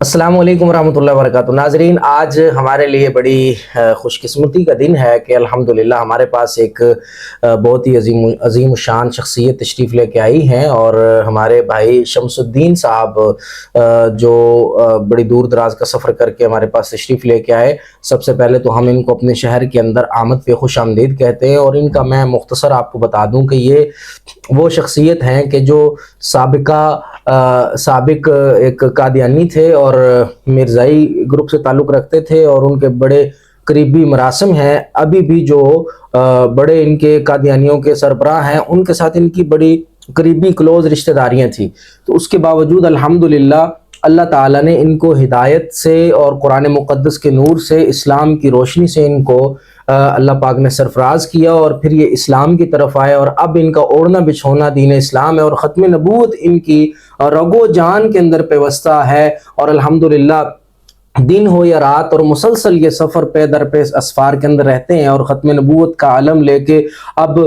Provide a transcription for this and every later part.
السلام علیکم ورحمۃ اللہ وبرکاتہ. ناظرین، آج ہمارے لیے بڑی خوش قسمتی کا دن ہے کہ الحمدللہ ہمارے پاس ایک بہت ہی عظیم شان شخصیت تشریف لے کے آئی ہیں، اور ہمارے بھائی شمس الدین صاحب جو بڑی دور دراز کا سفر کر کے ہمارے پاس تشریف لے کے آئے. سب سے پہلے تو ہم ان کو اپنے شہر کے اندر آمد پہ خوش آمدید کہتے ہیں، اور ان کا میں مختصر آپ کو بتا دوں کہ یہ وہ شخصیت ہیں کہ جو سابق ایک قادیانی تھے اور مرزائی گروپ سے تعلق رکھتے تھے، اور ان کے بڑے قریبی مراسم ہیں. ابھی بھی جو بڑے ان کے قادیانیوں کے سربراہ ہیں ان کے ساتھ ان کی بڑی قریبی کلوز رشتہ داریاں تھیں. تو اس کے باوجود الحمدللہ اللہ تعالیٰ نے ان کو ہدایت سے اور قرآن مقدس کے نور سے، اسلام کی روشنی سے ان کو اللہ پاک نے سرفراز کیا، اور پھر یہ اسلام کی طرف آئے، اور اب ان کا اوڑھنا بچھونا دین اسلام ہے، اور ختم نبوت ان کی رگو جان کے اندر پیوستہ ہے. اور الحمدللہ دن ہو یا رات اور مسلسل یہ سفر پہ در پہ اسفار کے اندر رہتے ہیں، اور ختم نبوت کا علم لے کے اب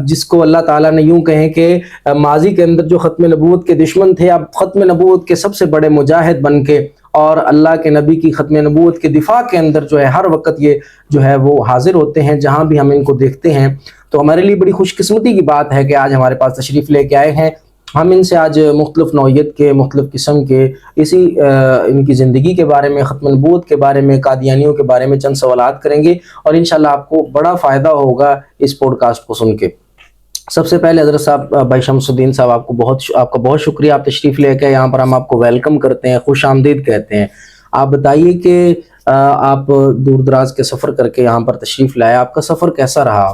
جس کو اللہ تعالیٰ نے یوں کہیں کہ ماضی کے اندر جو ختم نبوت کے دشمن تھے، اب ختم نبوت کے سب سے بڑے مجاہد بن کے اور اللہ کے نبی کی ختم نبوت کے دفاع کے اندر جو ہے ہر وقت یہ جو ہے وہ حاضر ہوتے ہیں. جہاں بھی ہم ان کو دیکھتے ہیں تو ہمارے لیے بڑی خوش قسمتی کی بات ہے کہ آج ہمارے پاس تشریف لے کے آئے ہیں. ہم ان سے آج مختلف نوعیت کے، مختلف قسم کے اسی ان کی زندگی کے بارے میں، ختم نبوت کے بارے میں، قادیانیوں کے بارے میں چند سوالات کریں گے، اور انشاءاللہ آپ کو بڑا فائدہ ہوگا اس پوڈ کاسٹ کو سن کے. سب سے پہلے حضرت صاحب، بھائی شمس الدین صاحب، آپ کا بہت شکریہ، آپ تشریف لے کے یہاں پر ہم آپ کو ویلکم کرتے ہیں، خوش آمدید کہتے ہیں. آپ بتائیے کہ آپ دور دراز کے سفر کر کے یہاں پر تشریف لائے، آپ کا سفر کیسا رہا؟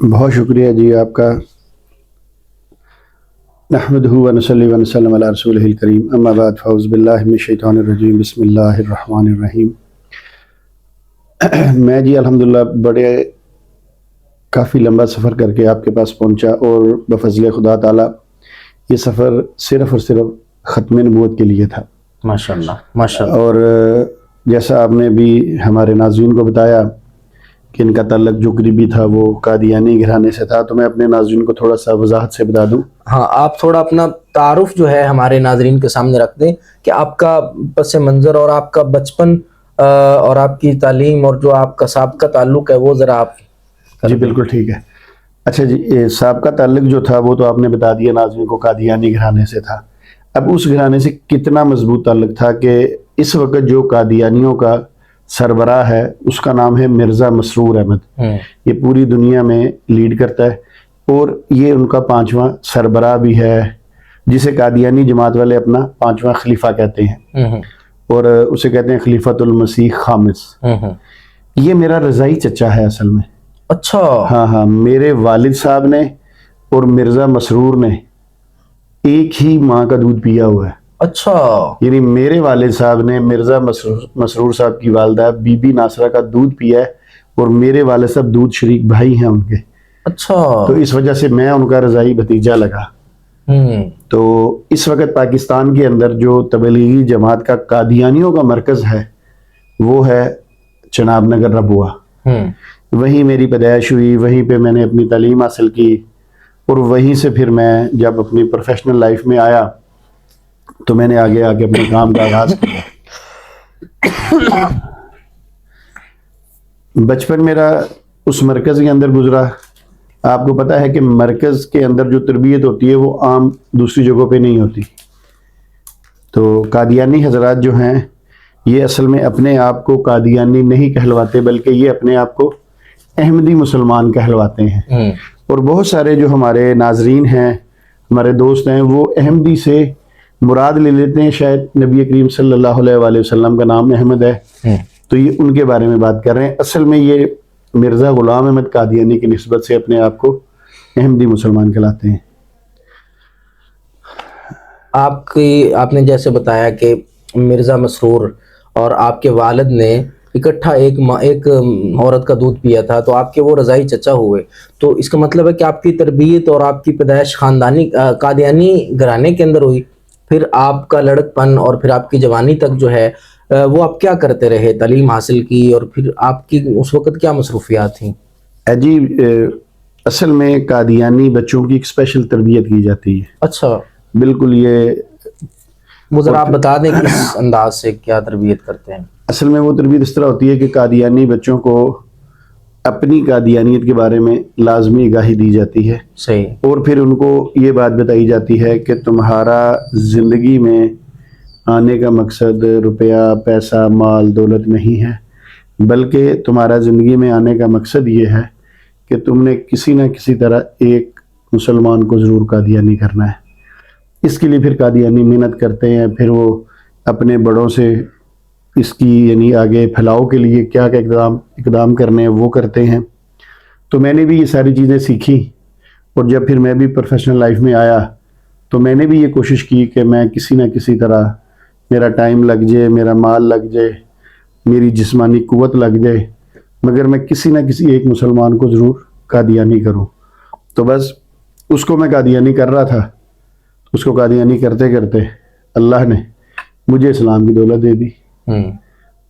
بہت شکریہ جی آپ کا. نحمدہ ونصلی ونسلم علی رسولہ الکریم، اما بعد، فاعوذ باللہ من الشیطان الرجیم، بسم اللہ الرحمن الرحیم. میں جی الحمدللہ کافی لمبا سفر کر کے آپ کے پاس پہنچا، اور بفضل خدا تعالیٰ یہ سفر صرف اور صرف ختم نبوت کے لیے تھا. ماشاءاللہ ماشاءاللہ. اور جیسا آپ نے بھی ہمارے ناظرین کو بتایا کہ ان کا تعلق جو قریبی تھا وہ قادیانی گھرانے سے تھا، تو میں اپنے ناظرین کو تھوڑا سا وضاحت سے بتا دوں. ہاں، آپ تھوڑا اپنا تعارف جو ہے ہمارے ناظرین کے سامنے رکھ دیں کہ آپ کا پس منظر اور آپ کا بچپن اور آپ کی تعلیم اور جو آپ کا سابقہ تعلق ہے وہ ذرا آپ جی بالکل ٹھیک ہے. اچھا جی، سابقہ تعلق جو تھا وہ تو آپ نے بتا دیا ناظرین کو، قادیانی گھرانے سے تھا. اب اس گھرانے سے کتنا مضبوط تعلق تھا کہ اس وقت جو قادیانیوں کا سربراہ ہے اس کا نام ہے مرزا مسرور احمد. یہ پوری دنیا میں لیڈ کرتا ہے، اور یہ ان کا 5واں سربراہ بھی ہے، جسے قادیانی جماعت والے اپنا 5واں خلیفہ کہتے ہیں، اور اسے کہتے ہیں خلیفۃ المسیح خامس. یہ میرا رضائی چچا ہے اصل میں. اچھا. ہاں، میرے والد صاحب نے اور مرزا مسرور نے ایک ہی ماں کا دودھ پیا ہوا ہے. اچھا. یعنی میرے والد صاحب نے مرزا مسرور صاحب کی والدہ بی بی ناصرہ کا دودھ پیا ہے، اور میرے والد صاحب دودھ شریک بھائی ہیں ان کے. اچھا. تو اس وجہ سے میں ان کا رضائی بھتیجا لگا. تو اس وقت پاکستان کے اندر جو تبلیغی جماعت کا قادیانیوں کا مرکز ہے وہ ہے چناب نگر ربوہ. وہیں میری پیدائش ہوئی، وہیں پہ میں نے اپنی تعلیم حاصل کی، اور وہیں سے پھر میں جب اپنی پروفیشنل لائف میں آیا تو میں نے آگے اپنے کام کا آغاز کیا. بچپن میرا اس مرکز کے اندر گزرا. آپ کو پتہ ہے کہ مرکز کے اندر جو تربیت ہوتی ہے وہ عام دوسری جگہوں پہ نہیں ہوتی. تو قادیانی حضرات جو ہیں یہ اصل میں اپنے آپ کو قادیانی نہیں کہلواتے، بلکہ یہ اپنے آپ کو احمدی مسلمان کہلواتے ہیں. اور بہت سارے جو ہمارے ناظرین ہیں، ہمارے دوست ہیں، وہ احمدی سے مراد لے لیتے ہیں، شاید نبی کریم صلی اللہ علیہ وآلہ وسلم کا نام احمد ہے تو یہ ان کے بارے میں بات کر رہے ہیں. اصل میں یہ مرزا غلام احمد قادیانی کی نسبت سے اپنے آپ کو احمدی مسلمان کہلاتے ہیں. آپ نے جیسے بتایا کہ مرزا مسرور اور آپ کے والد نے اکٹھا ایک عورت کا دودھ پیا تھا، تو آپ کے وہ رضائی چچا ہوئے. تو اس کا مطلب ہے کہ آپ کی تربیت اور آپ کی پیدائش خاندانی قادیانی گھرانے کے اندر ہوئی. پھر آپ کا لڑک پن اور پھر آپ کی جوانی تک جو ہے وہ آپ کیا کرتے رہے؟ تعلیم حاصل کی، اور پھر آپ کی اس وقت کیا مصروفیات تھیں؟ جی اصل میں قادیانی بچوں کی ایک اسپیشل تربیت کی جاتی ہے. اچھا. بالکل. یہ وہ ذرا آپ بتا دیں کس انداز سے کیا تربیت کرتے ہیں؟ اصل میں وہ تربیت اس طرح ہوتی ہے کہ قادیانی بچوں کو اپنی قادیانیت کے بارے میں لازمی آگاہی دی جاتی ہے، صحیح، اور پھر ان کو یہ بات بتائی جاتی ہے کہ تمہارا زندگی میں آنے کا مقصد روپیہ، پیسہ، مال، دولت نہیں ہے، بلکہ تمہارا زندگی میں آنے کا مقصد یہ ہے کہ تم نے کسی نہ کسی طرح ایک مسلمان کو ضرور قادیانی کرنا ہے۔ اس کے لیے پھر قادیانی محنت کرتے ہیں، پھر وہ اپنے بڑوں سے اس کی یعنی آگے پھیلاؤ کے لیے کیا کیا اقدام کرنے ہیں وہ کرتے ہیں۔ تو میں نے بھی یہ ساری چیزیں سیکھی، اور جب پھر میں بھی پروفیشنل لائف میں آیا تو میں نے بھی یہ کوشش کی کہ میں کسی نہ کسی طرح میرا ٹائم لگ جائے، میرا مال لگ جائے، میری جسمانی قوت لگ جائے، مگر میں کسی نہ کسی ایک مسلمان کو ضرور قادیانی کروں۔ تو بس اس کو میں قادیانی کر رہا تھا، اس کو قادیانی کرتے کرتے اللہ نے مجھے اسلام کی دولت دے دی،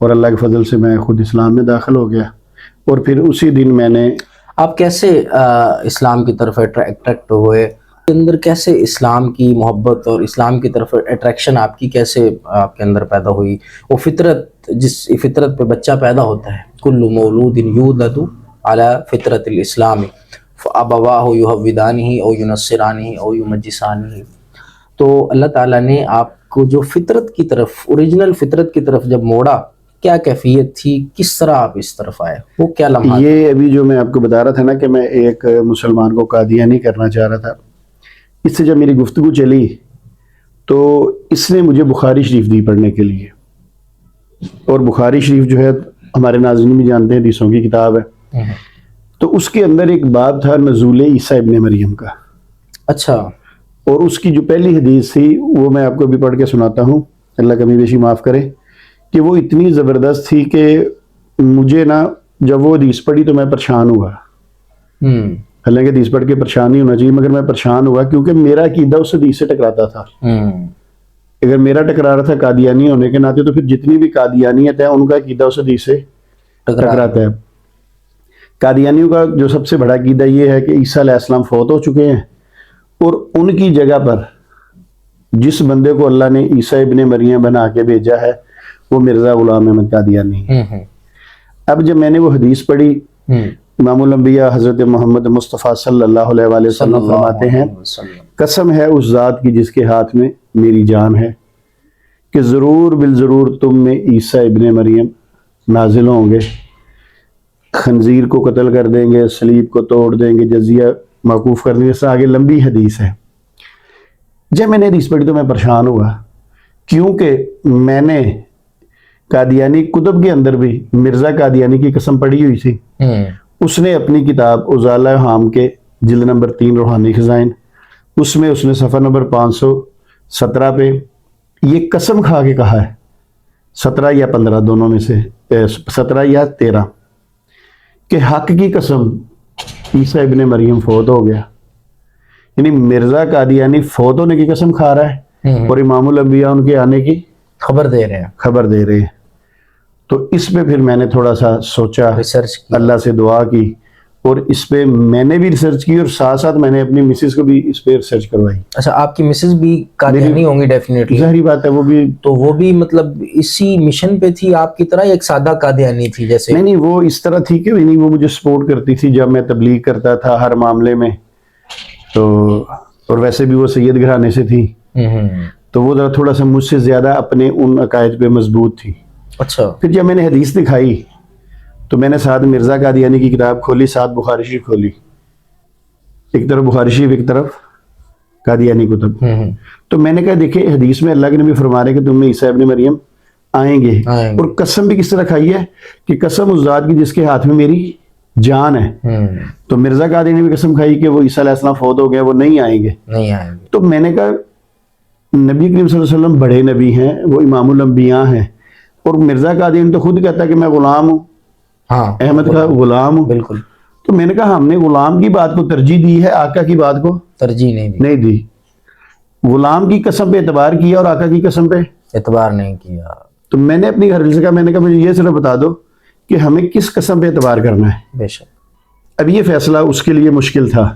اور اللہ کے فضل سے میں خود اسلام میں داخل ہو گیا۔ اور پھر اسی دن میں نے آپ کیسے اسلام کی طرف اٹریکٹ ہوئے؟ کے اندر کیسے اسلام کی محبت اور اسلام کی طرف اٹریکشن آپ کی کیسے آپ کے اندر پیدا ہوئی؟ وہ فطرت، جس فطرت پہ بچہ پیدا ہوتا ہے، کل مولود یولد علی فطرت الاسلام فابواہ یہودانہ او ینصرانہ او یمجسانہ، تو اللہ تعالیٰ نے آپ کو جو فطرت کی طرف، اوریجنل فطرت کی طرف جب موڑا، کیا کیفیت تھی، کس طرح آپ اس طرف آئے، وہ کیا لمحہ؟ یہ ابھی جو میں آپ کو بتا رہا تھا نا کہ میں ایک مسلمان کو قادیانی کرنا چاہ رہا تھا، اس سے جب میری گفتگو چلی تو اس نے مجھے بخاری شریف دی پڑھنے کے لیے، اور بخاری شریف جو ہے ہمارے ناظرین بھی جانتے ہیں حدیثوں کی کتاب ہے، تو اس کے اندر ایک باب تھا نزول عیسیٰ ابن مریم کا۔ اچھا، اور اس کی جو پہلی حدیث تھی وہ میں آپ کو بھی پڑھ کے سناتا ہوں، اللہ کمی بیشی معاف کرے، کہ وہ اتنی زبردست تھی کہ مجھے نا جب وہ حدیث پڑھی تو میں پریشان ہوا۔ حالانکہ حدیث پڑھ کے پریشان نہیں ہونا چاہیے، مگر میں پریشان ہوا کیونکہ میرا عقیدہ اس حدیث سے ٹکراتا تھا۔ اگر میرا ٹکرا رہا تھا قادیانی ہونے کے ناطے، تو پھر جتنی بھی قادیانیت ہے ان کا عقیدہ اس حدیث سے ٹکراتا ہے۔ قادیانیوں کا جو سب سے بڑا عقیدہ یہ ہے کہ عیسیٰ علیہ السلام فوت ہو چکے ہیں، اور ان کی جگہ پر جس بندے کو اللہ نے عیسیٰ ابن مریم بنا کے بھیجا ہے وہ مرزا غلام احمد قادیانی ہے۔ اب جب میں نے وہ حدیث پڑھی، امام الانبیاء حضرت محمد مصطفیٰ صلی اللہ علیہ وآلہ وسلم فرماتے ہیں، قسم ہے اس ذات کی جس کے ہاتھ میں میری جان ہے کہ ضرور بالضرور تم میں عیسیٰ ابن مریم نازل ہوں گے، خنزیر کو قتل کر دیں گے، صلیب کو توڑ دیں گے، جزیہ موقوف کر دیں گے، اس سے آگے لمبی حدیث ہے۔ جب میں نے حدیث پڑھی تو میں پریشان ہوا، کیونکہ میں نے قادیانی کتب کے اندر بھی مرزا قادیانی کی قسم پڑھی ہوئی تھی۔ اس نے اپنی کتاب ازالہ حام کے جلد نمبر 3 روحانی خزائن، اس میں اس نے صفحہ نمبر 517 پہ یہ قسم کھا کے کہا ہے، 17 یا 15 دونوں میں سے 17 یا 13، کہ حق کی قسم عیسیٰ ابن مریم فوت ہو گیا۔ یعنی مرزا قادیانی فوت ہونے کی قسم کھا رہا ہے، اور امام الانبیاء ان کے آنے کی خبر دے رہے ہیں۔ تو اس پہ پھر میں نے تھوڑا سا سوچا، ریسرچ کی، اللہ سے دعا کی، اور اس پہ میں نے بھی ریسرچ کی، اور ساتھ ساتھ میں نے اپنی مسز کو بھی اس پہ ریسرچ کروائی۔ اچھا، آپ کی مسز بھی قادیانی ہوں گی ڈیفینیٹلی؟ ظاہری بات ہے، وہ بھی تو وہ بھی مطلب اسی مشن پہ تھی آپ کی طرح، ایک سادہ قادیانی تھی جیسے؟ نہیں، وہ اس طرح تھی کہ نہیں، وہ مجھے سپورٹ کرتی تھی جب میں تبلیغ کرتا تھا ہر معاملے میں، تو اور ویسے بھی وہ سید گھرانے سے تھی، تو وہ ذرا تھوڑا سا مجھ سے زیادہ اپنے ان عقائد پہ مضبوط تھی۔ اچھا، پھر جب میں نے حدیث دکھائی تو میں نے ساتھ مرزا قادیانی کی کتاب کھولی، ساتھ بخاری شریف کھولی، ایک طرف بخاری شریف ایک طرف قادیانی کتب۔ تو میں نے کہا دیکھیں حدیث میں اللہ کے نبی فرما رہے کہ تم میں عیسیٰ ابن مریم آئیں گے، اور قسم بھی کس طرح کھائی ہے کہ قسم اس ذات کی جس کے ہاتھ میں میری جان ہے۔ تو مرزا قادیانی نے بھی قسم کھائی کہ وہ عیسیٰ علیہ السلام فوت ہو گئے، وہ نہیں آئیں گے۔ تو میں نے کہا نبی کریم صلی اللہ علیہ وسلم بڑے نبی ہیں، وہ امام الانبیاء ہیں، اور مرزا قادیانی تو خود کہتا ہے کہ میں غلام ہوں، احمد کا غلام ہوں۔ بالکل۔ تو میں نے کہا ہم نے غلام کی بات کو ترجیح دی ہے، آقا کی بات کو ترجیح نہیں دی۔ غلام کی قسم پہ اعتبار کیا اور آقا کی قسم پہ اعتبار نہیں کیا۔ تو میں نے اپنی گھر والے سے کہا، میں نے کہا مجھے یہ صرف بتا دو کہ ہمیں کس قسم پہ اعتبار کرنا ہے۔ بے شک۔ اب یہ فیصلہ اس کے لیے مشکل تھا،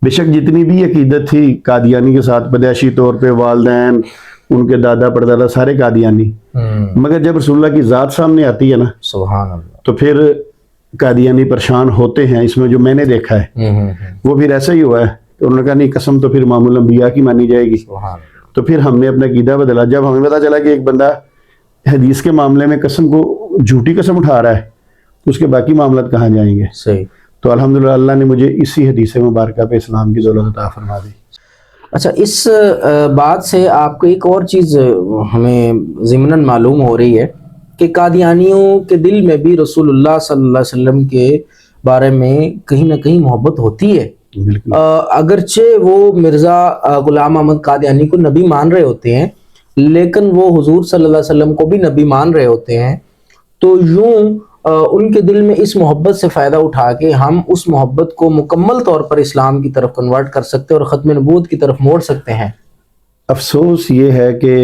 بے شک جتنی بھی عقیدت تھی قادیانی کے ساتھ، پیدائشی طور پہ والدین، ان کے دادا پردادا سارے قادیانی، مگر جب رسول اللہ کی ذات سامنے آتی ہے نا سبحان اللہ، تو پھر قادیانی پریشان ہوتے ہیں. اس میں جو میں نے دیکھا ہے وہ پھر ایسا ہی ہوا ہے کہ انہوں نے کہا نہیں قسم تو پھر امام الانبیاء کی مانی جائے گی. سبحان اللہ. تو پھر ہم نے اپنا عقیدہ بدلا. جب ہمیں پتا چلا کہ ایک بندہ حدیث کے معاملے میں قسم کو جھوٹی قسم اٹھا رہا ہے تو اس کے باقی معاملات کہاں جائیں گے. صحیح. تو الحمدللہ اللہ نے مجھے اسی حدیث مبارکہ پہ اسلام کی دولت عطا فرما دی. اچھا، اس بات سے آپ کو ایک اور چیز ہمیں ضمناً معلوم ہو رہی ہے کہ قادیانیوں کے دل میں بھی رسول اللہ صلی اللہ علیہ وسلم کے بارے میں کہیں نہ کہیں محبت ہوتی ہے. بالکل. اگرچہ وہ مرزا غلام احمد قادیانی کو نبی مان رہے ہوتے ہیں لیکن وہ حضور صلی اللہ علیہ وسلم کو بھی نبی مان رہے ہوتے ہیں. تو یوں ان کے دل میں اس محبت سے فائدہ اٹھا کے ہم اس محبت کو مکمل طور پر اسلام کی طرف کنورٹ کر سکتے اور ختم نبوت کی طرف موڑ سکتے ہیں. افسوس یہ ہے کہ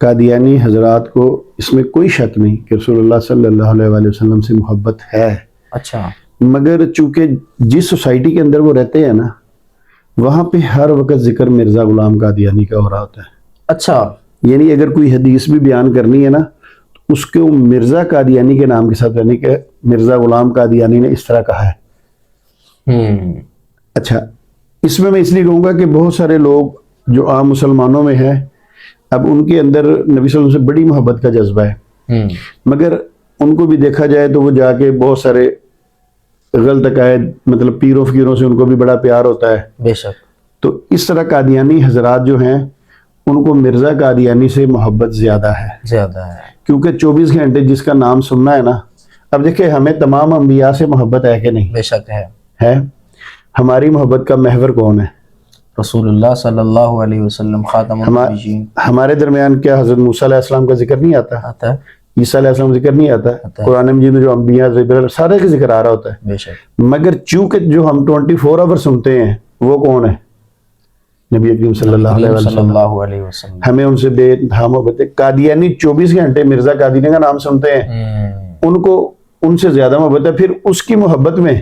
قادیانی حضرات کو اس میں کوئی شک نہیں کہ رسول اللہ صلی اللہ علیہ وآلہ وسلم سے محبت ہے. اچھا. مگر چونکہ جس سوسائٹی کے اندر وہ رہتے ہیں نا وہاں پہ ہر وقت ذکر مرزا غلام قادیانی کا ہو رہا ہوتا ہے. اچھا. یعنی اگر کوئی حدیث بھی بیان کرنی ہے نا تو اس کو مرزا قادیانی کے نام کے ساتھ، یعنی کہ مرزا غلام قادیانی نے اس طرح کہا ہے. اچھا، اس میں اس لیے کہوں گا کہ بہت سارے لوگ جو عام مسلمانوں میں ہیں اب ان کے اندر نبی صلی اللہ علیہ وسلم سے بڑی محبت کا جذبہ ہے، مگر ان کو بھی دیکھا جائے تو وہ جا کے بہت سارے غلط عقائد مطلب پیروں فقیروں سے ان کو بھی بڑا پیار ہوتا ہے. بے شک. تو اس طرح قادیانی حضرات جو ہیں ان کو مرزا قادیانی سے محبت زیادہ ہے، کیونکہ 24 گھنٹے جس کا نام سننا ہے نا. اب دیکھیں ہمیں تمام انبیاء سے محبت ہے کہ نہیں؟ بے شک ہے. ہماری محبت کا محور کون ہے؟ رسول اللہ صلی اللہ علیہ وسلم خاتم النبیین. ہمارے درمیان کیا حضرت موسیٰ علیہ السلام کا ذکر نہیں آتا؟ عیسیٰ علیہ السلام ذکر نہیں آتا؟ قرآن مجید میں جو انبیاء سارے کا ذکر آ رہا ہوتا ہے. بے شک. مگر چونکہ جو ہم 24 آور سنتے ہیں وہ کون ہے؟ نبی اکرم صلی اللہ علیہ وسلم. ہمیں ان سے بے انتہا محبت ہے. قادیانی 24 گھنٹے مرزا قادیانی کا نام سنتے ہیں، ان کو ان سے زیادہ محبت ہے. پھر اس کی محبت میں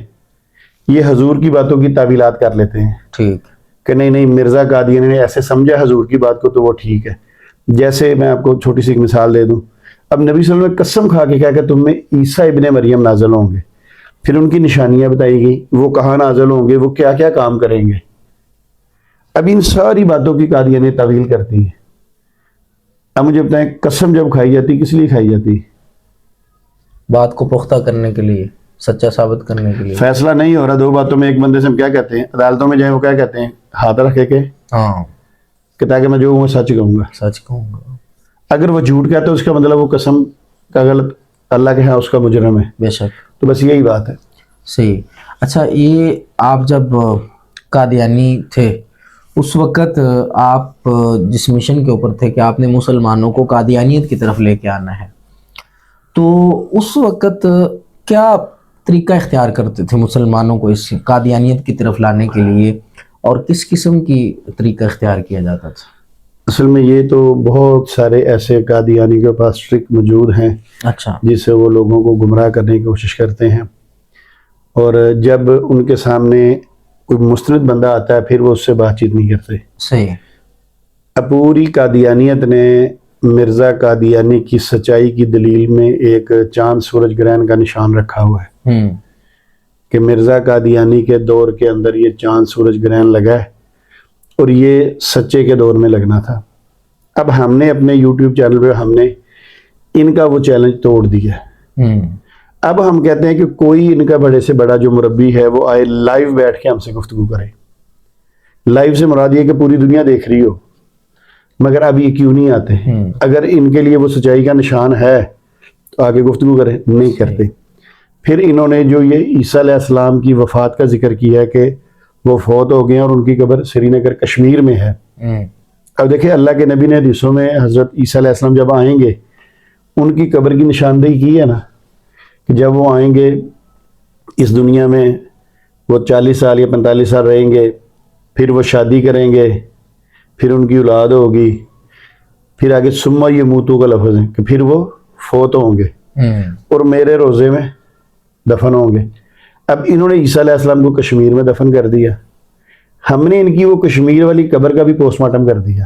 یہ حضور کی باتوں کی تعویلات کر لیتے ہیں. ٹھیک کہ نہیں مرزا قادیانی نے ایسے سمجھا حضور کی بات کو تو وہ ٹھیک ہے. جیسے میں آپ کو چھوٹی سی ایک مثال دے دوں. اب نبی صلی اللہ علیہ وسلم نے قسم کھا کے کہا کہ تم میں عیسیٰ ابن مریم نازل ہوں گے. پھر ان کی نشانیاں بتائی گئی، وہ کہاں نازل ہوں گے، وہ کیا کیا کام کریں گے. اب ان ساری باتوں کی قادیانی تعویل کرتی ہے. اب مجھے بتائیں قسم جب کھائی جاتی کس لیے کھائی جاتی؟ بات کو پختہ کرنے کے لیے، سچا ثابت کرنے کے لیے. فیصلہ نہیں ہو رہا دو باتوں میں، ایک بندے سے ہم کیا کہتے ہیں عدالتوں میں جائیں وہ کیا کہتے ہیں ہاتھ رکھے کے کہ تاکہ میں جو ہوں سچ کہوں گا. اگر وہ جھوٹ کہتا ہے اس کا مطلب وہ قسم کا غلط اللہ کے ہاں اس کا مجرم ہے. بے شک. تو بس یہی بات ہے. صحیح. اچھا، یہ آپ جب قادیانی تھے اس وقت آپ جس مشن کے اوپر تھے کہ آپ نے مسلمانوں کو قادیانیت کی طرف لے کے آنا ہے، تو اس وقت کیا طریقہ اختیار کرتے تھے مسلمانوں کو اس قادیانیت کی طرف لانے کے لیے، اور کس قسم کی طریقہ اختیار کیا جاتا تھا؟ اصل میں یہ تو بہت سارے ایسے قادیانی کے پاس ٹرک موجود ہیں. اچھا. جس سے وہ لوگوں کو گمراہ کرنے کی کوشش کرتے ہیں، اور جب ان کے سامنے کوئی مستند بندہ آتا ہے پھر وہ اس سے بات چیت نہیں کرتے. صحیح. اب پوری قادیانیت نے مرزا قادیانی کی سچائی کی دلیل میں ایک چاند سورج گرہن کا نشان رکھا ہوا ہے کہ مرزا قادیانی کے دور کے اندر یہ چاند سورج گرہن لگا ہے اور یہ سچے کے دور میں لگنا تھا. اب ہم نے اپنے یوٹیوب چینل پہ ہم نے ان کا وہ چیلنج توڑ دیا. اب ہم کہتے ہیں کہ کوئی ان کا بڑے سے بڑا جو مربی ہے وہ آئے لائیو بیٹھ کے ہم سے گفتگو کرے. لائیو سے مراد یہ کہ پوری دنیا دیکھ رہی ہو، مگر اب یہ کیوں نہیں آتے؟ اگر ان کے لیے وہ سچائی کا نشان ہے تو آگے گفتگو کرے، نہیں کرتے. پھر انہوں نے جو یہ عیسیٰ علیہ السلام کی وفات کا ذکر کیا ہے کہ وہ فوت ہو گئے اور ان کی قبر سری نگر کشمیر میں ہے. اب دیکھیں اللہ کے نبی نے حدیثوں میں حضرت عیسیٰ علیہ السلام جب آئیں گے ان کی قبر کی نشاندہی کی ہے نا، کہ جب وہ آئیں گے اس دنیا میں وہ 40 سال یا 45 سال رہیں گے، پھر وہ شادی کریں گے، پھر ان کی اولاد ہوگی، پھر آگے سما یہ موتو کا لفظ ہے کہ پھر وہ فوت ہوں گے اور میرے روزے میں دفن ہوں گے. اب انہوں نے عیسیٰ علیہ السلام کو کشمیر میں دفن کر دیا، ہم نے ان کی وہ کشمیر والی قبر کا بھی پوسٹ مارٹم کر دیا.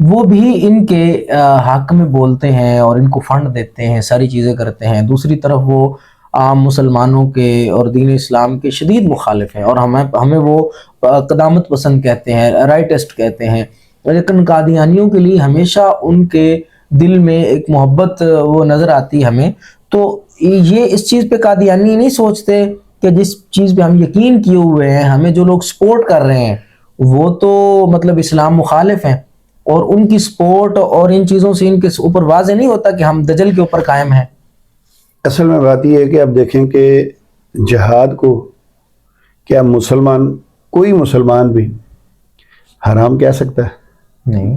وہ بھی ان کے حق میں بولتے ہیں اور ان کو فنڈ دیتے ہیں، ساری چیزیں کرتے ہیں. دوسری طرف وہ عام مسلمانوں کے اور دین اسلام کے شدید مخالف ہیں، اور ہمیں وہ قدامت پسند کہتے ہیں، رائٹسٹ کہتے ہیں. لیکن قادیانیوں کے لیے ہمیشہ ان کے دل میں ایک محبت وہ نظر آتی ہمیں. تو یہ اس چیز پہ قادیانی نہیں سوچتے کہ جس چیز پہ ہم یقین کیے ہوئے ہیں، ہمیں جو لوگ سپورٹ کر رہے ہیں وہ تو مطلب اسلام مخالف ہیں، اور ان کی سپورٹ اور ان چیزوں سے ان کے اوپر واضح نہیں ہوتا کہ ہم دجل کے اوپر قائم ہیں. اصل میں بات یہ ہے کہ آپ دیکھیں کہ جہاد کو کیا کوئی مسلمان بھی حرام کہہ سکتا ہے؟ نہیں.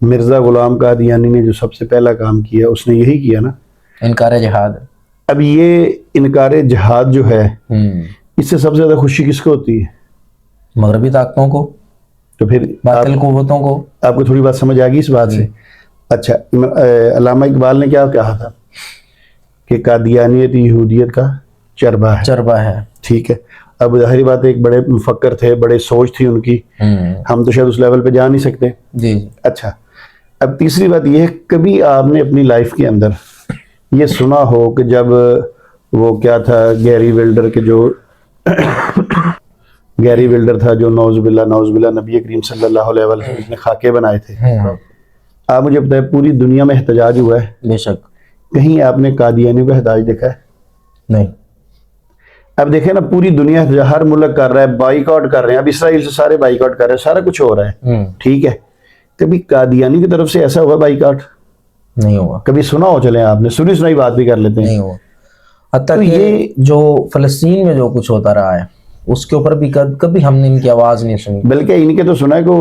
مرزا غلام قادیانی نے جو سب سے پہلا کام کیا اس نے یہی کیا نا، انکار جہاد. اب یہ انکار جہاد جو ہے اس سے سب سے زیادہ خوشی کس کو ہوتی ہے؟ مغربی طاقتوں کو، تو پھر باطل قوتوں کو. آپ کو تھوڑی بات سمجھ آ گئی اس بات سے؟ اچھا، علامہ اقبال نے کیا کہا تھا کہ قادیانیت یہودیت کا چربہ ہے. ٹھیک ہے، اب ظاہری بات ہے ایک بڑے مفکر تھے، بڑے سوچ تھی ان کی، ہم تو شاید اس لیول پہ جا نہیں سکتے. جی. اچھا، اب تیسری بات یہ ہے، کبھی آپ نے اپنی لائف کے اندر یہ سنا ہو کہ جب وہ کیا تھا گیری ولڈر کے جو گیری ولڈر تھا جو نعوذ باللہ نبی کریم صلی اللہ علیہ وسلم نے خاکے بنائے تھے، آپ مجھے بتائیں پوری دنیا میں احتجاج ہوا ہے، بے شک. کہیں آپ نے قادیانیوں کا احتجاج دیکھا ہے؟ نہیں. اب دیکھیں نا، پوری دنیا ہر ملک کر رہا ہے، بائی کاٹ کر رہے ہیں، اب اسرائیل سے سارے بائی کاٹ کر رہے ہیں، سارا کچھ ہو رہا ہے. ٹھیک ہے، کبھی قادیانی کی طرف سے ایسا ہوا بائی کاٹ؟ نہیں ہوا. کبھی سنا ہو؟ چلیں آپ نے سنائی بات بھی کر لیتے ہیں. نہیں ہوا. حتیٰ کہ جو فلسطین میں جو کچھ ہوتا رہا ہے اس کے اوپر بھی کبھی ہم نے ان کی آواز نہیں سنی، بلکہ ان کے تو سنا ہے کہ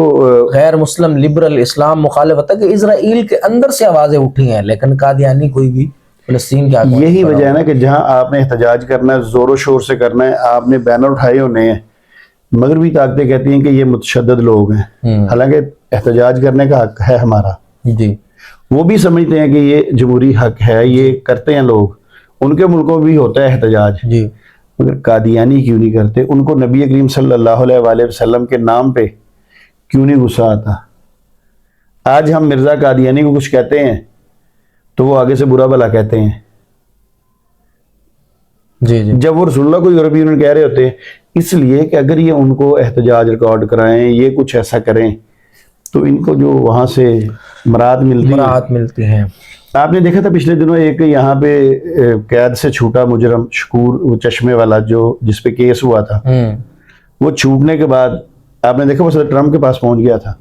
غیر مسلم لبرل اسلام مخالف، حتیٰ کہ اسرائیل کے اندر سے آوازیں اٹھی ہیں، لیکن قادیانی کوئی بھی فلسطین کے آگے. یہی وجہ ہے نا کہ جہاں آپ نے احتجاج کرنا ہے، زور و شور سے کرنا ہے، آپ نے بینر اٹھائے ہونے ہیں، مغربی طاقتیں کہتی ہیں کہ یہ متشدد لوگ ہیں، حالانکہ احتجاج کرنے کا حق ہے ہمارا. جی. وہ بھی سمجھتے ہیں کہ یہ جمہوری حق ہے، یہ کرتے ہیں لوگ، ان کے ملکوں میں بھی ہوتا ہے احتجاج. جی. مگر قادیانی کیوں نہیں کرتے؟ ان کو نبی کریم صلی اللہ علیہ وآلہ وسلم کے نام پہ کیوں نہیں غصہ آتا؟ آج ہم مرزا قادیانی کو کچھ کہتے ہیں تو وہ آگے سے برا بھلا کہتے ہیں. جی. جی. جب وہ رسول اللہ کو یورپی یونین کہہ رہے ہوتے ہیں، اس لیے کہ اگر یہ ان کو احتجاج ریکارڈ کرائیں، یہ کچھ ایسا کریں تو ان کو جو وہاں سے مراد ملتی ہیں. آپ نے دیکھا تھا پچھلے دنوں ایک یہاں پہ قید سے چھوٹا مجرم شکور، وہ چشمے والا جس پہ کیس ہوا تھا، وہ چھوٹنے کے بعد آپ نے دیکھا وہ صدر ٹرمپ کے پاس پہنچ گیا تھا.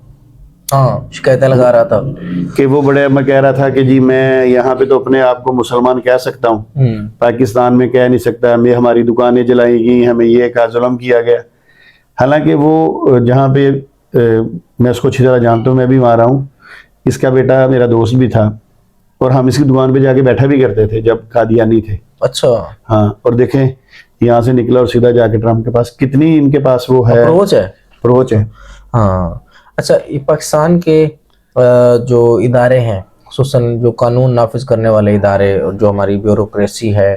ہاں، شکایتیں لگا رہا تھا کہ وہ میں کہہ رہا تھا کہ جی میں یہاں پہ تو اپنے آپ کو مسلمان کہہ سکتا ہوں، پاکستان میں کہہ نہیں سکتا، ہماری دکانیں جلائی گئی، ہمیں یہ کا ظلم کیا گیا. حالانکہ وہ جہاں پہ میں اس کو اچھی طرح جانتا ہوں، میں بھی وہاں رہا ہوں، اس کا بیٹا میرا دوست بھی تھا اور ہم اس کی دکان پہ جا کے بیٹھا بھی کرتے تھے جب قادیانی تھے. اچھا. ہاں، اور دیکھیں یہاں سے نکلا اور سیدھا جا کے ٹرمپ کے پاس، کتنی ان کے پاس وہ ہے اپروچ ہے. ہاں. اچھا، یہ پاکستان کے جو ادارے ہیں، خصوصاً جو قانون نافذ کرنے والے ادارے اور جو ہماری بیوروکریسی ہے،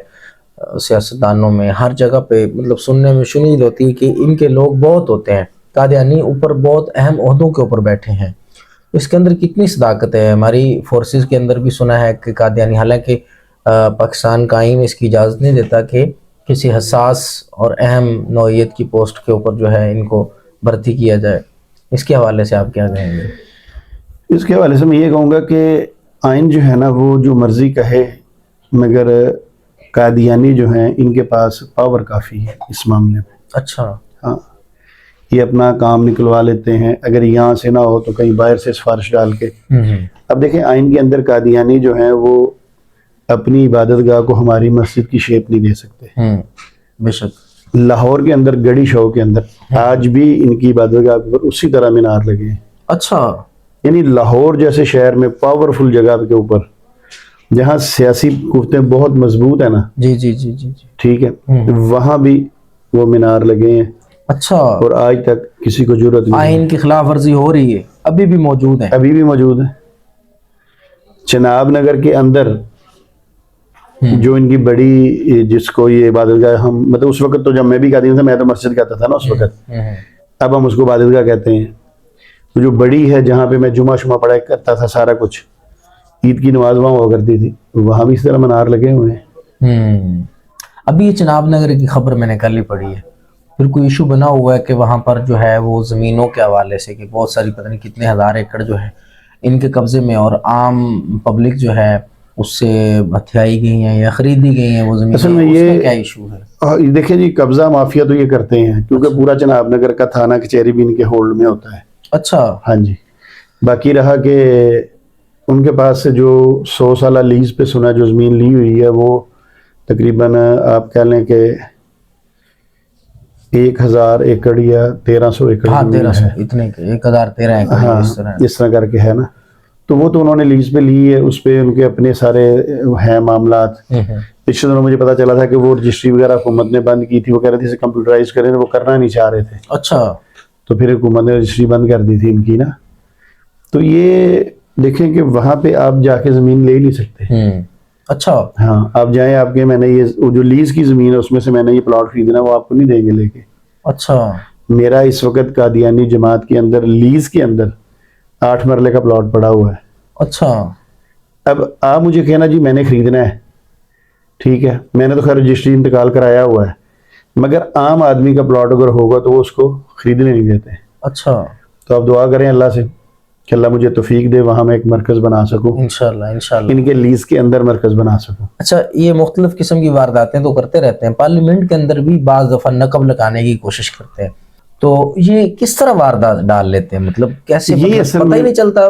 سیاستدانوں میں ہر جگہ پہ مطلب سننے میں شنید ہوتی ہے کہ ان کے لوگ بہت ہوتے ہیں، قادیانی اوپر بہت اہم عہدوں کے اوپر بیٹھے ہیں. اس کے اندر کتنی صداقت ہے؟ ہماری فورسز کے اندر بھی سنا ہے کہ قادیانی، حالانکہ پاکستان کا آئین اس کی اجازت نہیں دیتا کہ کسی حساس اور اہم نوعیت کی پوسٹ کے اوپر جو ہے ان کو بھرتی کیا جائے. اس کے حوالے سے آپ کیا کہیں گے؟ اس کے حوالے سے میں یہ کہوں گا کہ آئین جو ہے نا وہ جو مرضی کہے، مگر قادیانی جو ہیں ان کے پاس پاور کافی ہے اس معاملے میں. اچھا. ہاں، یہ اپنا کام نکلوا لیتے ہیں، اگر یہاں سے نہ ہو تو کہیں باہر سے سفارش ڈال کے. اب دیکھیں آئین کے اندر قادیانی جو ہیں وہ اپنی عبادت گاہ کو ہماری مسجد کی شیپ نہیں دے سکتے. بے شک. لاہور کے اندر گڑی شو کے اندر آج بھی ان کی عبادت گاہ پر اسی طرح مینار لگے ہیں. اچھا. یعنی لاہور جیسے شہر میں پاورفل جگہ کے اوپر جہاں سیاسی قوتیں بہت مضبوط ہیں نا، جی جی جی جی جی، ٹھیک ہے، وہاں بھی وہ مینار لگے ہیں. اچھا. اور آج تک کسی کو جرأت نہیں. آئین کی خلاف ورزی ہو رہی ہے، ابھی بھی موجود ہے. ابھی بھی موجود ہے. چناب نگر کے اندر جو ان کی بڑی، جس کو یہ عبادت گاہ ہم مطلب اس وقت تو جب میں بھی قادیانی تھا میں تو مسجد کہتا تھا نا اس وقت، اب ہم اس کو عبادت گاہ کہتے ہیں. تو جو بڑی ہے جہاں پہ میں جمعہ شمعہ پڑھا کرتا تھا سارا کچھ، عید کی نماز وہاں ہوا کرتی تھی، وہاں بھی اس طرح منار لگے ہوئے ہیں۔ ابھی یہ چناب نگر کی خبر میں نے کل ہی پڑھی ہے، پھر کوئی ایشو بنا ہوا ہے کہ وہاں پر جو ہے وہ زمینوں کے حوالے سے کہ بہت ساری پتہ نہیں کتنے ہزار ایکڑ جو ہے ان کے قبضے میں، اور عام پبلک جو ہے اس سے ہتھیائی گئی ہیں یا خریدی گئی ہیں وہ زمینیں، اصل میں اس یہ کا کیا ایشو ہے؟ دیکھیں جی، قبضہ مافیا تو یہ کرتے ہیں کیونکہ پورا چناب نگر کا تھانہ کچہری بھی ان کے ہولڈ میں ہوتا ہے۔ اچھا، ہاں جی، باقی رہا کہ ان کے پاس سے جو 100 سالہ لیز پہ سنا جو زمین لی ہوئی ہے وہ تقریباً آپ کہہ لیں کہ 1000 ایکڑ یا 1300 ایکڑ ہاں زمین 1300 ہے۔ اتنے 1013 ایکڑ ہاں اس طرح۔ اس طرح کر کے ہے نا، تو وہ تو انہوں نے لیز پہ لی ہے، اس پہ ان کے اپنے سارے ہیں معاملات۔ پچھلے دنوں مجھے پتا چلا تھا کہ وہ رجسٹری وغیرہ حکومت نے بند کی تھی، وہ کہہ رہے تھے اسے کمپیوٹرائز کریں، وہ کرنا نہیں چاہ رہے تھے۔ اچھا، تو پھر حکومت نے رجسٹری بند کر دی تھی ان کی نا۔ تو یہ دیکھیں کہ وہاں پہ آپ جا کے زمین لے نہیں سکتے۔ اچھا، ہاں، آپ جائیں، آپ کے میں نے یہ جو لیز کی زمین ہے اس میں سے میں نے یہ پلاٹ خریدنا، وہ آپ کو نہیں دیں گے لے کے۔ اچھا، میرا اس وقت قادیانی جماعت کے اندر لیز کے اندر 8 مرلے کا پلاٹ پڑا ہوا ہے۔ اچھا، اب آپ مجھے کہنا جی میں نے خریدنا ہے، ٹھیک ہے، میں نے تو خیر رجسٹری انتقال کرایا ہوا ہے، مگر عام آدمی کا پلاٹ اگر ہوگا تو وہ اس کو خریدنے نہیں دیتے۔ اچھا، تو آپ دعا کریں اللہ سے کہ اللہ مجھے توفیق دے وہاں میں ایک مرکز بنا سکوں، انشاءاللہ انشاءاللہ۔ ان کے لیز کے اندر مرکز بنا سکوں۔ اچھا، یہ مختلف قسم کی وارداتیں تو کرتے رہتے ہیں، پارلیمنٹ کے اندر بھی بعض دفعہ نقب لگانے کی کوشش کرتے ہیں، تو یہ کس طرح واردات ڈال لیتے ہیں؟ مطلب کیسے؟ یہ مطلب اصل پتہ ہی میں نہیں چلتا،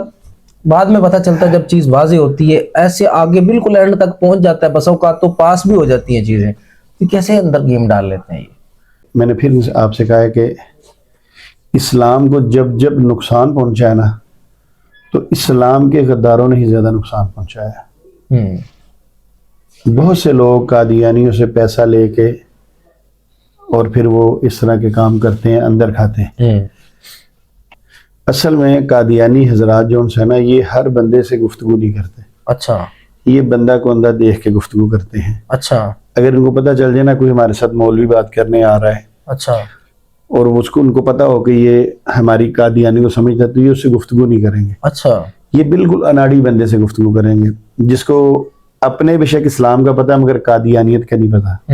بعد میں پتہ چلتا ہے جب چیز واضح ہوتی ہے، ایسے آگے بالکل اینڈ تک پہنچ جاتا ہے، بس اوقات تو پاس بھی ہو جاتی ہیں چیزیں، تو کیسے اندر گیم ڈال لیتے ہیں یہ؟ میں نے پھر آپ سے کہا ہے کہ اسلام کو جب جب نقصان پہنچا ہے نا، تو اسلام کے غداروں نے ہی زیادہ نقصان پہنچایا۔ بہت سے لوگ قادیانیوں سے پیسہ لے کے اور پھر وہ اس طرح کے کام کرتے ہیں، اندر کھاتے ہیں۔ اصل میں قادیانی حضرات جو ان سے نا، یہ ہر بندے سے گفتگو نہیں کرتے۔ اچھا، یہ بندہ کو اندر دیکھ کے گفتگو کرتے ہیں۔ اچھا، اگر ان کو پتہ چل جائے نا کوئی ہمارے ساتھ مولوی بات کرنے آ رہا ہے، اچھا، اور اس کو ان کو پتہ ہو کہ یہ ہماری قادیانی کو سمجھتا ہے، تو یہ اس سے گفتگو نہیں کریں گے۔ اچھا، یہ بالکل اناڑی بندے سے گفتگو کریں گے، جس کو اپنے بے شک اسلام کا پتہ ہے مگر قادیانیت کا نہیں پتہ۔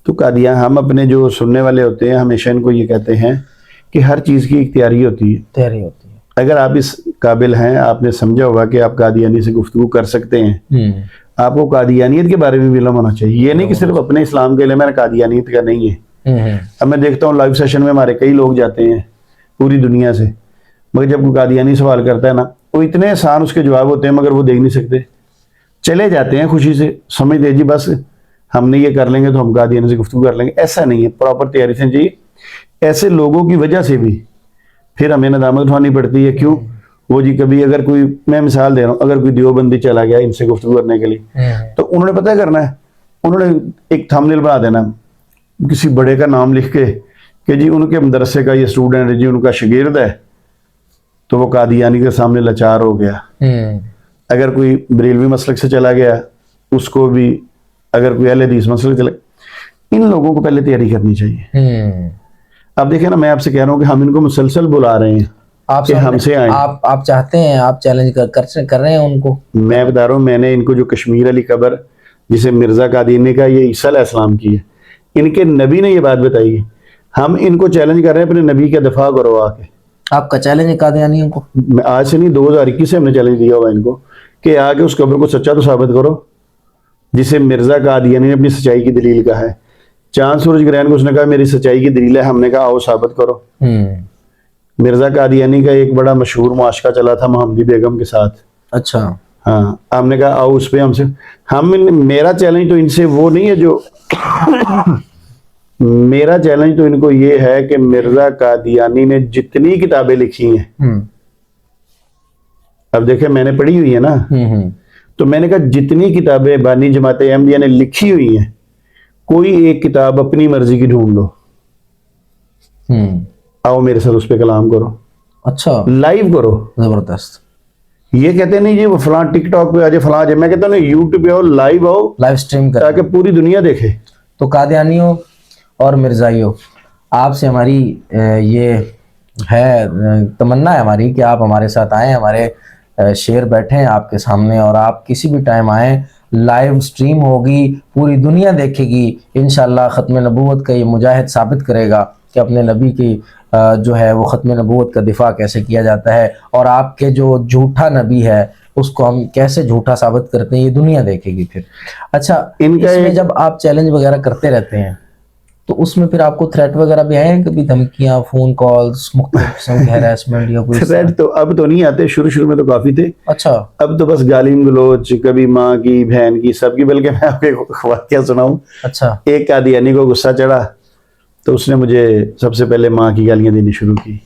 تو ہم اپنے جو سننے والے ہوتے ہیں ہمیشہ ان کو یہ کہتے ہیں کہ ہر چیز کی ایک تیاری ہوتی ہے۔ تیاری ہوتی ہے۔ اگر آپ اس قابل ہیں، آپ نے سمجھا ہوگا کہ آپ قادیانی سے گفتگو کر سکتے ہیں، آپ کو قادیانیت کے بارے میں بھی علم ہونا چاہیے۔ یہ نہیں کہ صرف اپنے اسلام کے علم ہے، قادیانیت کا نہیں ہے۔ اب میں دیکھتا ہوں لائیو سیشن میں ہمارے کئی لوگ جاتے ہیں پوری دنیا سے، مگر جب کوئی قادیانی سوال کرتا ہے نا، وہ اتنے آسان اس کے جواب ہوتے ہیں مگر وہ دیکھ نہیں سکتے، چلے جاتے ہیں خوشی سے، سمجھتے ہیں جی بس ہم نے یہ کر لیں گے تو ہم قادیانی سے گفتگو کر لیں گے۔ ایسا نہیں ہے، پراپر تیاری سے چاہیے۔ ایسے لوگوں کی وجہ سے بھی پھر ہمیں ندامت اٹھانی پڑتی ہے۔ کیوں؟ وہ جی کبھی اگر کوئی، میں مثال دے رہا ہوں، اگر کوئی دیوبندی چلا گیا ان سے گفتگو کرنے کے لیے، تو انہوں نے پتہ کرنا ہے، انہوں نے ایک تھمبنیل بنا دینا کسی بڑے کا نام لکھ کے کہ جی ان کے مدرسے کا یہ اسٹوڈنٹ ہے، جی ان کا شاگرد ہے، تو وہ قادیانی کے سامنے لاچار ہو گیا۔ اگر کوئی بریلوی مسلک سے چلا گیا اس کو بھی، اگر کوئی اہل حدیث مسلک چلا، ان لوگوں کو پہلے تیاری کرنی چاہیے۔ اب دیکھیں نا، میں آپ سے کہہ رہا ہوں کہ ہم ان کو مسلسل بلا رہے ہیں کہ ہم سے آئیں۔ آپ چاہتے ہیں، آپ چیلنج کر رہے ہیں ان کو؟ میں بتا رہا ہوں، میں نے ان کو جو کشمیر علی قبر جسے مرزا قادیانی کا، یہ عیسیٰ علیہ السلام کی ہے، ان کے نبی نے یہ بات بتائی ہے، ہم ان کو چیلنج کر رہے ہیں اپنے نبی کا دفاع کرو آ کے۔ آپ کا چیلنج ہے قادیانیوں کو؟ آج سے نہیں، 2021 سے ہم نے چیلنج دیا ہوا ان کو کہ آ کے اس قبر کو سچا تو ثابت کرو جسے مرزا قادیانی نے اپنی سچائی کی دلیل کہا ہے۔ چاند سورج گرہن کو اس نے کہا میری سچائی کی دلیل ہے، ہم نے کہا آؤ ثابت کرو۔ مرزا قادیانی کا ایک بڑا مشہور معاشقہ چلا تھا محمدی بیگم کے ساتھ۔ اچھا، ہاں، ہم نے کہا آؤ اس پہ ہم سے، میرا چیلنج تو ان سے وہ نہیں ہے جو میرا چیلنج تو ان کو یہ ہے کہ مرزا قادیانی نے جتنی کتابیں لکھی ہیں، اب دیکھیں میں نے پڑھی ہوئی ہے نا، تو میں نے کہا جتنی کتابیں بانی جماعت احمدیہ نے لکھی ہوئی ہیں، کوئی ایک کتاب اپنی مرضی کی ڈھونڈ لو، آؤ میرے ساتھ اس پہ کلام کرو۔ اچھا، لائیو کرو۔ زبردست۔ یہ کہتے نہیں جی وہ فلاں ٹک ٹاک پہ آ جائے، فلاں جائے، میں کہتا ہوں یوٹیوب پہ آؤ، لائیو اسٹریم کر، تاکہ پوری دنیا دیکھے۔ تو قادیانیوں اور مرزائیوں، آپ سے ہماری یہ ہے تمنا ہے ہماری کہ آپ ہمارے ساتھ آئیں, ہمارے شعر بیٹھیں آپ کے سامنے, اور آپ کسی بھی ٹائم آئیں, لائیو سٹریم ہوگی, پوری دنیا دیکھے گی انشاءاللہ. ختم نبوت کا یہ مجاہد ثابت کرے گا کہ اپنے نبی کی جو ہے وہ ختم نبوت کا دفاع کیسے کیا جاتا ہے, اور آپ کے جو جھوٹا نبی ہے اس کو ہم کیسے جھوٹا ثابت کرتے ہیں, یہ دنیا دیکھے گی پھر. اچھا, ان کا اس میں ایک جب آپ چیلنج وغیرہ کرتے رہتے ہیں تو اس میں پھر آپ کو تھریٹ وغیرہ بھی آئے ہیں, کبھی دھمکیاں, فون کالز, مختلف قسم کے ہیراسمنٹ یا کوئی اس طرح؟ تھریڈ تو اب تو نہیں آتے, شروع میں تو کافی تھے. اچھا. اب تو بس گالی گلوچ, کبھی ماں کی, بہن کی, سب کی. بلکہ میں آپ کو ایک واقعہ سناؤں. اچھا. ایک قادیانی کو غصہ چڑھا تو اس نے مجھے سب سے پہلے ماں کی گالیاں دینی شروع کی.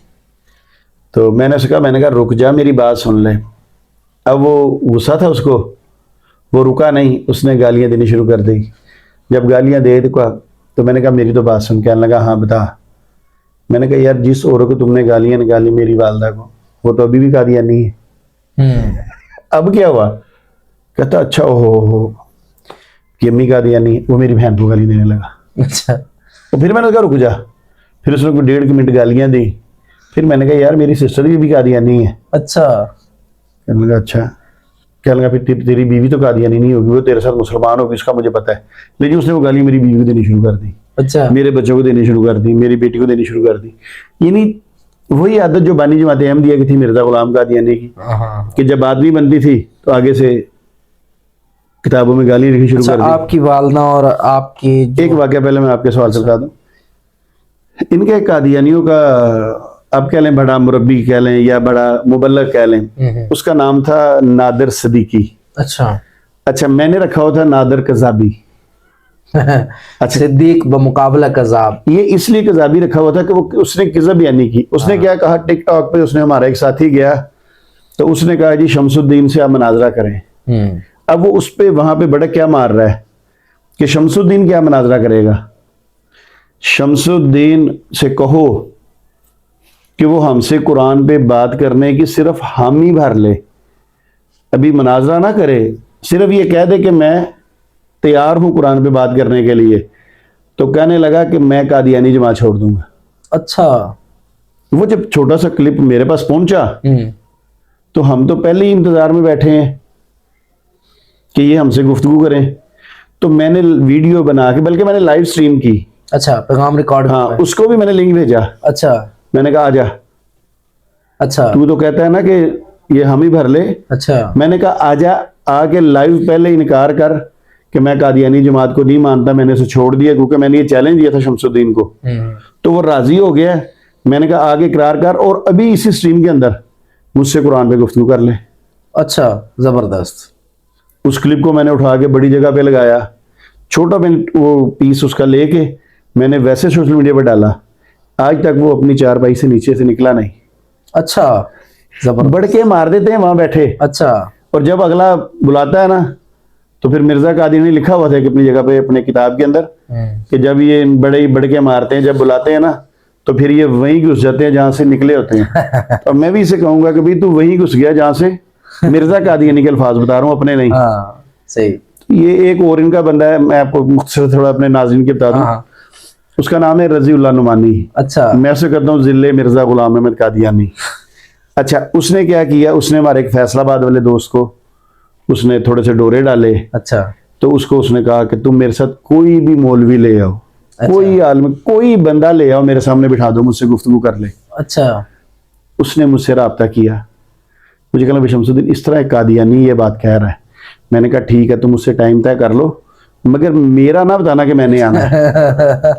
تو میں نے کہا رک جا, میری بات سن لے. اب وہ غصہ تھا اس کو, وہ رکا نہیں, اس نے گالیاں دینی شروع کر دی. جب گالیاں دے تو میں نے کہا میری تو بات سن. کہنے لگا ہاں بتا. میں نے کہا یار جس عورت کو تم نے گالیاں نکالی میری والدہ کو, وہ تو ابھی بھی قادیانی ہے. اب کیا ہوا؟ کہتا اچھا ہو کہ امی قادیانی, وہ میری بہن کو گالی دینے لگا. اچھا. تو پھر میں نے کہا رک جا. پھر اس نے کوئی 1.5 منٹ گالیاں دی. پھر میں نے کہا یار میری سسٹر بھی قادیانی ہے. اچھا. کہنے لگا اچھا. کہنے لگا پھر تیری بیوی تو قادیانی نہیں ہوگی, وہ تیرے ساتھ مسلمان ہوگی, اس کا مجھے پتہ ہے. لیکن اس نے وہ گالی میری بیوی کو دینی شروع کر دی. اچھا. میرے بچوں کو دینی شروع کر دی, میری بیٹی کو دینی شروع کر دی. یعنی وہی عادت جو بانی جماعت احمدیہ کی تھی, مرزا غلام قادیانی کی, کہ جب بات نہیں بنتی تھی تو آگے سے کتابوں میں گالی لکھنی شروع کر دی. آپ کی والدہ اور آپ کی ایک واقعہ پہلے میں آپ کے سوال سے بتا دوں. ان کے قادیانیوں کا آپ کہہ لیں بڑا مربی کہہ لیں یا بڑا مبلغ کہہ لیں, اس کا نام تھا نادر صدیقی. اچھا میں نے رکھا ہوا تھا نادر کذابی. صدیق بمقابلہ کذاب. یہ اس لیے کذابی رکھا ہوا تھا کہ وہ اس نے کذب یعنی کی. اس نے کیا کہا, ٹک ٹاک پہ اس نے, ہمارا ایک ساتھی گیا تو اس نے کہا جی شمس الدین سے آپ مناظرہ کریں. اب وہ اس پہ وہاں پہ بڑا کیا مار رہا ہے کہ شمس الدین کیا مناظرہ کرے گا. شمس الدین سے کہو کہ وہ ہم سے قرآن پہ بات کرنے کی صرف حامی بھر لے, ابھی مناظرہ نہ کرے, صرف یہ کہہ دے کہ میں تیار ہوں قرآن پہ بات کرنے کے لیے. تو کہنے لگا کہ میں قادیانی جماعت چھوڑ دوں گا. اچھا. وہ جب چھوٹا سا کلپ میرے پاس پہنچا تو ہم تو پہلے ہی انتظار میں بیٹھے ہیں کہ یہ ہم سے گفتگو کریں. تو میں نے ویڈیو بنا کے, بلکہ میں نے لائیو سٹریم کی. اچھا, پیغام ریکارڈ. ہاں, اس کو بھی میں نے لنک بھیجا. اچھا. میں نے کہا آ جا. اچھا. تو کہتا ہے نا کہ یہ ہم ہی بھر لے. اچھا. میں نے کہا آ جا, آ کے لائیو پہلے انکار کر کہ میں قادیانی جماعت کو نہیں مانتا, میں نے اسے چھوڑ دیا کیونکہ میں نے یہ چیلنج دیا تھا شمس الدین کو. تو وہ راضی ہو گیا. میں نے کہا آگے اقرار کر اور ابھی اسی سٹریم کے اندر مجھ سے قرآن پہ گفتگو کر لے. اچھا, زبردست. اس کلپ کو میں نے اٹھا کے بڑی جگہ پہ لگایا, چھوٹا وہ پیس اس کا لے کے میں نے ویسے سوشل میڈیا پہ ڈالا. آج تک وہ اپنی چارپائی سے نیچے سے نکلا نہیں. اچھا, زبردست. بڑھ کے مار دیتے ہیں وہاں بیٹھے. اچھا. اور جب اگلا بلاتا ہے نا تو پھر مرزا قادیانی نے لکھا ہوا تھا کہ اپنی جگہ پہ اپنے کتاب کے اندر کہ جب یہ بڑے بڑھ کے مارتے ہیں, جب بلاتے ہیں نا تو پھر یہ وہیں گھس جاتے ہیں جہاں سے نکلے ہوتے ہیں. اور میں بھی اسے کہوں گا کہ بھائی تو وہیں گھس گیا جہاں سے, مرزا قادیانی کے الفاظ بتا رہا ہوں اپنے نہیں. صحیح. یہ ایک اور ان کا بندہ ہے, میں آپ کو مختصر تھوڑا اپنے ناظرین کے بتا دوں. اس کا نام ہے رضی اللہ نعمانی. اچھا. میں اسے کہتا ہوں ضلع مرزا غلام احمد قادیانی. اچھا, اس نے کیا کیا, اس نے ہمارے ایک فیصل آباد والے دوست کو اس نے تھوڑے سے ڈورے ڈالے. اچھا. تو اس کو اس نے کہا کہ تم میرے ساتھ کوئی بھی مولوی لے آؤ, کوئی عالم, کوئی بندہ لے آؤ, میرے سامنے بٹھا دو, مجھ سے گفتگو کر لے. اچھا. اس نے مجھ سے رابطہ کیا. مجھے کہا شمس الدین اس طرح قادیانی یہ بات کہہ رہا ہے. میں نے کہا ٹھیک ہے, تم مجھ سے ٹائم طے کر لو, مگر میرا نہ بتانا کہ میں نے آنا ہے.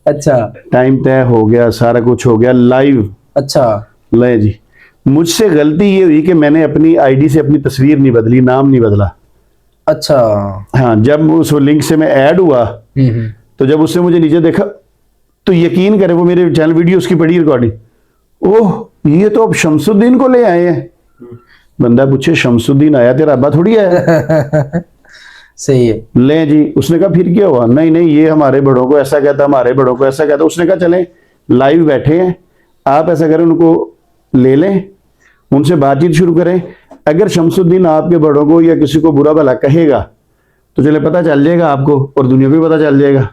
اچھا. ٹائم طے ہو گیا, سارا کچھ ہو گیا لائیو. اچھا. لے جی, مجھ سے غلطی یہ ہوئی کہ میں نے اپنی آئی ڈی سے اپنی تصویر نہیں بدلی, نام نہیں بدلا. اچھا. ہاں, جب اس لنک سے میں ایڈ ہوا تو جب اس نے مجھے نیچے دیکھا تو یقین کرے وہ میرے چینل ویڈیو اس کی پڑی ریکارڈنگ, اوہ یہ تو اب شمس الدین کو لے آئے ہیں. بندہ پوچھے شمس الدین آیا, تیرا ابا تھوڑی آیا. صحیح ہے. لیں جی, اس نے کہا پھر کیا ہوا, نہیں یہ ہمارے بڑوں کو ایسا کہتا, ہمارے بڑوں کو ایسا کہتا. اس نے کہا چلیں لائیو بیٹھے ہیں, آپ ایسا کریں ان کو لے لیں, ان سے بات چیت شروع کریں. اگر شمس الدین آپ کے بڑوں کو یا کسی کو برا بھلا کہے گا تو چلے پتہ چل جائے گا آپ کو اور دنیا کو بھی پتہ چل جائے گا.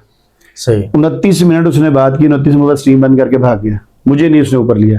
صحیح. 29 منٹ اس نے بات کی, 29 منٹ سٹریم بند کر کے بھاگ گیا. مجھے نہیں اس نے اوپر لیا.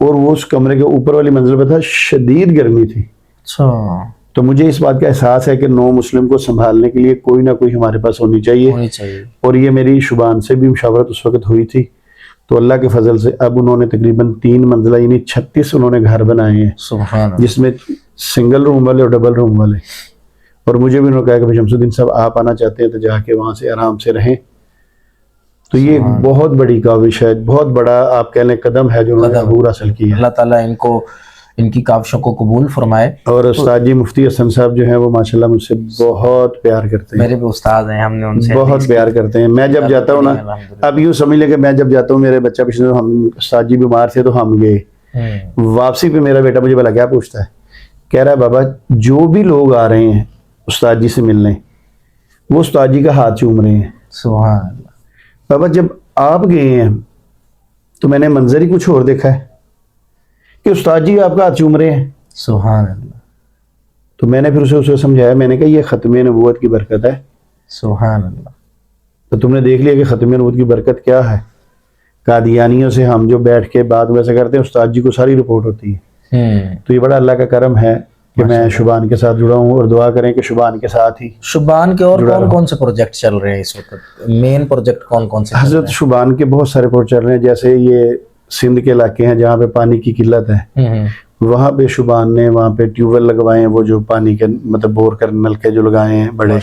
اور وہ اس کمرے کے اوپر والی منزل پہ تھا، شدید گرمی تھی. اچھا. تو مجھے اس بات کا احساس ہے کہ نو مسلم کو سنبھالنے کے لیے کوئی نہ کوئی ہمارے پاس ہونی چاہیے. اور یہ میری شبان سے بھی مشاورت اس وقت ہوئی تھی. تو اللہ کے فضل سے اب انہوں نے تقریباً 3 منزلہ یعنی 36 انہوں نے گھر بنائے ہیں، سبحان اللہ. جس میں سنگل روم والے اور ڈبل روم والے. اور مجھے بھی انہوں نے کہا کہ بھائی شمس الدین صاحب آپ آنا چاہتے ہیں تو جا کے وہاں سے آرام سے رہیں. تو یہ بہت بڑی کاوش ہے، بہت بڑا آپ کہہ لیں قدم ہے جو انہوں نے عبور حاصل کیا. اللہ تعالیٰ ان کی کاوشوں کو قبول فرمائے. اور استاد جی مفتی حسن صاحب جو ہیں وہ ماشاءاللہ مجھ سے بہت پیار کرتے ہیں. میرے بھی استاد ہیں، ہم نے ان سے بہت پیار کرتے ہیں. میں جب جاتا ہوں نا، اب یوں سمجھ لیں کہ میں جب جاتا ہوں، میرے بچہ پچھلے ہم استاد جی بیمار تھے تو ہم گئے، واپسی پہ میرا بیٹا مجھے بھلا کیا پوچھتا ہے، کہہ رہا ہے بابا جو بھی لوگ آ رہے ہیں استاد جی سے ملنے وہ استاد جی کا ہاتھ چوم رہے ہیں. سبحان اللہ. بابا جب آپ گئے ہیں تو میں نے منظر ہی کچھ اور دیکھا ہے کہ استاد جی آپ کا ہاتھ چوم رہے ہیں. سبحان اللہ. تو میں نے پھر اسے سمجھایا، میں نے کہا یہ ختم نبوت کی برکت ہے. سبحان اللہ. تو تم نے دیکھ لیا کہ ختم نبوت کی برکت کیا ہے. قادیانیوں سے ہم جو بیٹھ کے بات ویسے کرتے ہیں، استاد جی کو ساری رپورٹ ہوتی ہے. تو یہ بڑا اللہ کا کرم ہے کہ میں شبان کے ساتھ جڑا ہوں، اور دعا کریں کہ شبان کے ساتھ ہی. شبان کے اور کون سے پروجیکٹ چل رہے ہیں اس وقت؟ مین پروجیکٹ کون سے؟ حضرت شبان کے بہت سارے پروجیکٹ چل رہے ہیں. جیسے یہ سندھ کے علاقے ہیں جہاں پہ پانی کی قلت ہے، وہاں پہ شبان نے وہاں پہ ٹیوب ویل لگوائے ہیں، وہ جو پانی کے مطلب بور کر نلکے جو لگائے ہیں بڑے،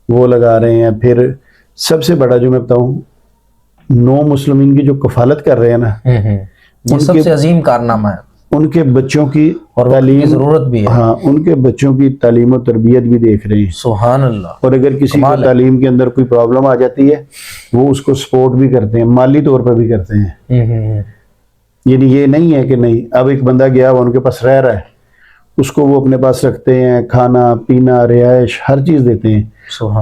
وہ لگا رہے ہیں. پھر سب سے بڑا جو میں بتاؤں، 9 مسلمین کی جو کفالت کر رہے ہیں نا، یہ سب سے عظیم کارنامہ ہے. ان کے بچوں کی تعلیم کی ضرورت بھی ہے. ہاں، ان کے بچوں کی تعلیم و تربیت بھی دیکھ رہے ہیں. سبحان اللہ. اور اگر کسی کو تعلیم کے اندر کوئی پرابلم آ جاتی ہے وہ اس کو سپورٹ بھی کرتے ہیں، مالی طور پر بھی کرتے ہیں. یعنی یہ نہیں ہے کہ نہیں، اب ایک بندہ گیا وہ ان کے پاس رہ رہا ہے، اس کو وہ اپنے پاس رکھتے ہیں، کھانا پینا رہائش ہر چیز دیتے ہیں.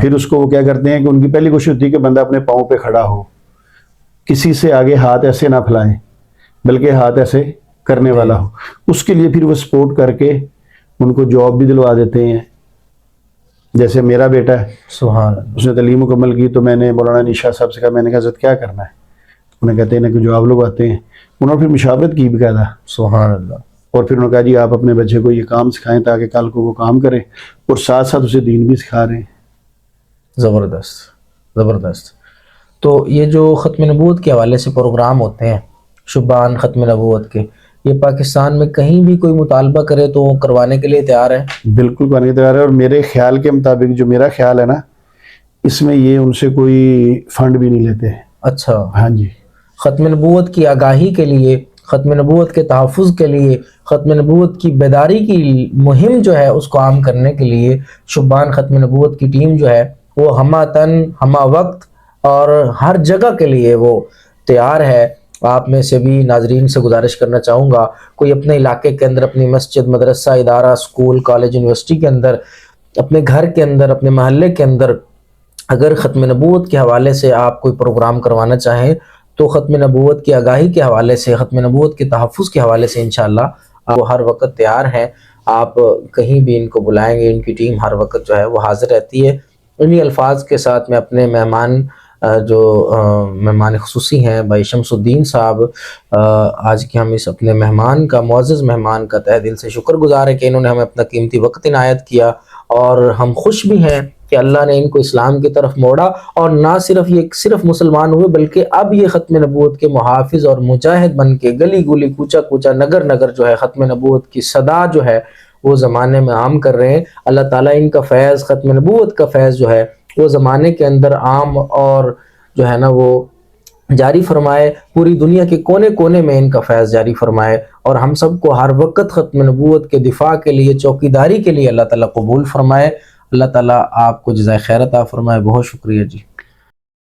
پھر اس کو وہ کیا کرتے ہیں کہ ان کی پہلی کوشش ہوتی ہے کہ بندہ اپنے پاؤں پہ کھڑا ہو، کسی سے آگے ہاتھ ایسے نہ پھیلائیں بلکہ ہاتھ ایسے کرنے والا ہو. اس کے لیے پھر وہ سپورٹ کر کے ان کو جاب بھی دلوا دیتے ہیں. جیسے میرا بیٹا ہے، سبحان اللہ، اس نے تعلیم مکمل کی تو میں نے مولانا نشا صاحب سے کہا، میں نے کہا حضرت کیا کرنا ہے؟ انہیں کہتے ہیں کہ جاب لوگ آتے ہیں. انہوں نے پھر مشاورت کی بھی کہا. سبحان اللہ. اور پھر انہوں نے کہا جی آپ اپنے بچے کو یہ کام سکھائیں تاکہ کل کو وہ کام کرے، اور ساتھ ساتھ اسے دین بھی سکھا رہے ہیں. زبردست زبردست. تو یہ جو ختم نبوت کے حوالے سے پروگرام ہوتے ہیں، شبان ختم نبوت کے، یہ پاکستان میں کہیں بھی کوئی مطالبہ کرے تو وہ کروانے کے لیے تیار ہے؟ بالکل کرنے کے تیار ہے. اور میرے خیال کے مطابق، جو میرا خیال ہے نا، اس میں یہ ان سے کوئی فنڈ بھی نہیں لیتے. اچھا. ہاں جی. ختم نبوت کی آگاہی کے لیے، ختم نبوت کے تحفظ کے لیے، ختم نبوت کی بیداری کی مہم جو ہے اس کو عام کرنے کے لیے شبان ختم نبوت کی ٹیم جو ہے وہ ہمہ تن ہمہ وقت اور ہر جگہ کے لیے وہ تیار ہے. آپ میں سے بھی ناظرین سے گزارش کرنا چاہوں گا، کوئی اپنے علاقے کے اندر، اپنی مسجد، مدرسہ، ادارہ، اسکول، کالج، یونیورسٹی کے اندر، اپنے گھر کے اندر، اپنے محلے کے اندر اگر ختم نبوت کے حوالے سے آپ کوئی پروگرام کروانا چاہیں تو ختم نبوت کی آگاہی کے حوالے سے، ختم نبوت کے تحفظ کے حوالے سے انشاءاللہ وہ ہر وقت تیار ہیں. آپ کہیں بھی ان کو بلائیں گے، ان کی ٹیم ہر وقت جو ہے وہ حاضر رہتی ہے. انہی الفاظ کے ساتھ میں اپنے مہمان جو مہمان خصوصی ہیں بھائی شمس الدین صاحب، آج کے ہم اس اپنے مہمان کا، معزز مہمان کا تہ دل سے شکر گزار ہے کہ انہوں نے ہمیں اپنا قیمتی وقت عنایت کیا. اور ہم خوش بھی ہیں کہ اللہ نے ان کو اسلام کی طرف موڑا، اور نہ صرف یہ صرف مسلمان ہوئے بلکہ اب یہ ختم نبوت کے محافظ اور مجاہد بن کے گلی گلی، کوچہ کوچہ، نگر نگر جو ہے ختم نبوت کی صدا جو ہے وہ زمانے میں عام کر رہے ہیں. اللہ تعالیٰ ان کا فیض، ختم نبوت کا فیض جو ہے وہ زمانے کے اندر عام اور جو ہے نا وہ جاری فرمائے، پوری دنیا کے کونے کونے میں ان کا فیض جاری فرمائے، اور ہم سب کو ہر وقت ختم نبوت کے دفاع کے لیے، چوکیداری کے لیے اللہ تعالیٰ قبول فرمائے. اللہ تعالیٰ آپ کو جزائے خیر عطا فرمائے. بہت شکریہ جی.